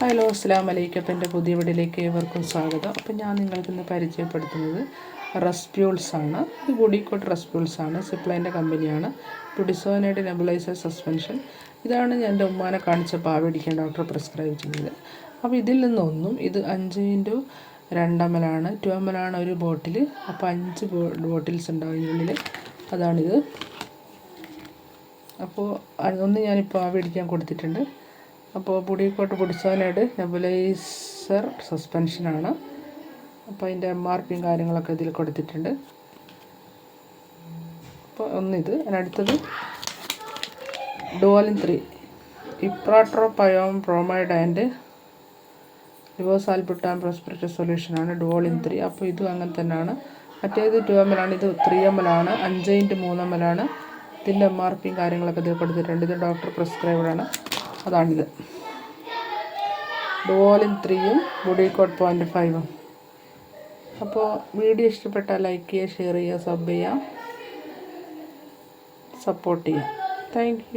Hello അസ്സലാമു അലൈക്കും. അപ്പോൾ എൻ്റെ പുതിയ വീഡിയോയിലേക്ക് ഏവർക്കും സ്വാഗതം. അപ്പോൾ ഞാൻ നിങ്ങൾക്കിന്ന് പരിചയപ്പെടുത്തുന്നത് റെസ്പ്യൂൾസ് ആണ്. ഇത് ബോഡിക്കോട്ട് റെസ്പ്യൂൾസ് ആണ്. സിപ്ലൈൻ്റെ കമ്പനിയാണ്. പ്യുഡിസോനൈഡ് നെബുലൈസർ സസ്പെൻഷൻ. ഇതാണ് ഞാൻ എൻ്റെ ഉമ്മാനെ കാണിച്ചപ്പോൾ ആവിടിക്കാൻ ഡോക്ടർ പ്രിസ്ക്രൈബ് ചെയ്തത്. അപ്പോൾ ഇതിൽ നിന്നൊന്നും ഇത് 5x2 ml 2 ml ഒരു ബോട്ടിൽ. അപ്പോൾ 5 ബോട്ടിൽസ് ഉണ്ടാവും ഇതിനുള്ളിൽ. അതാണിത്. അപ്പോൾ അതൊന്ന് ഞാനിപ്പോൾ ആവിടിക്കാൻ കൊടുത്തിട്ടുണ്ട്. അപ്പോൾ ബോഡിക്കോട്ട് പ്യുഡിസോനൈഡ് നെബുലൈസർ സസ്പെൻഷനാണ്. അപ്പോൾ അതിൻ്റെ MRPയും കാര്യങ്ങളൊക്കെ ഇതിൽ കൊടുത്തിട്ടുണ്ട്. അപ്പോൾ ഒന്നിത്. അതിനടുത്തത് ഡുവോലിൻ 3 ഇപ്രാട്രോപയോം ബ്രോമൈഡ് ആൻഡ് ലിവോസാൽബുട്ടാൻ പ്രോസ്പെരിറ്റി സൊല്യൂഷനാണ് ഡുവോലിൻ 3. അപ്പോൾ ഇതും അങ്ങനെ തന്നെയാണ്. മറ്റേത് 2 ml ആണ്, ഇത് 3 ml ആണ്. 5x3 ml ആണ്. ഇതിൻ്റെ MRPയും കാര്യങ്ങളൊക്കെ ഇതിൽ കൊടുത്തിട്ടുണ്ട്. ഇത് ഡോക്ടർ പ്രിസ്ക്രൈബാണ്. അതാണിത്. ഡുവോലിൻ 3ഉം ബോഡിക്കോട്ട് 0.5ഉം. അപ്പോൾ വീഡിയോ ഇഷ്ടപ്പെട്ടാൽ ലൈക്ക് ചെയ്യുക, ഷെയർ ചെയ്യുക, സബ് ചെയ്യുക, സപ്പോർട്ട് ചെയ്യുക. Thank you.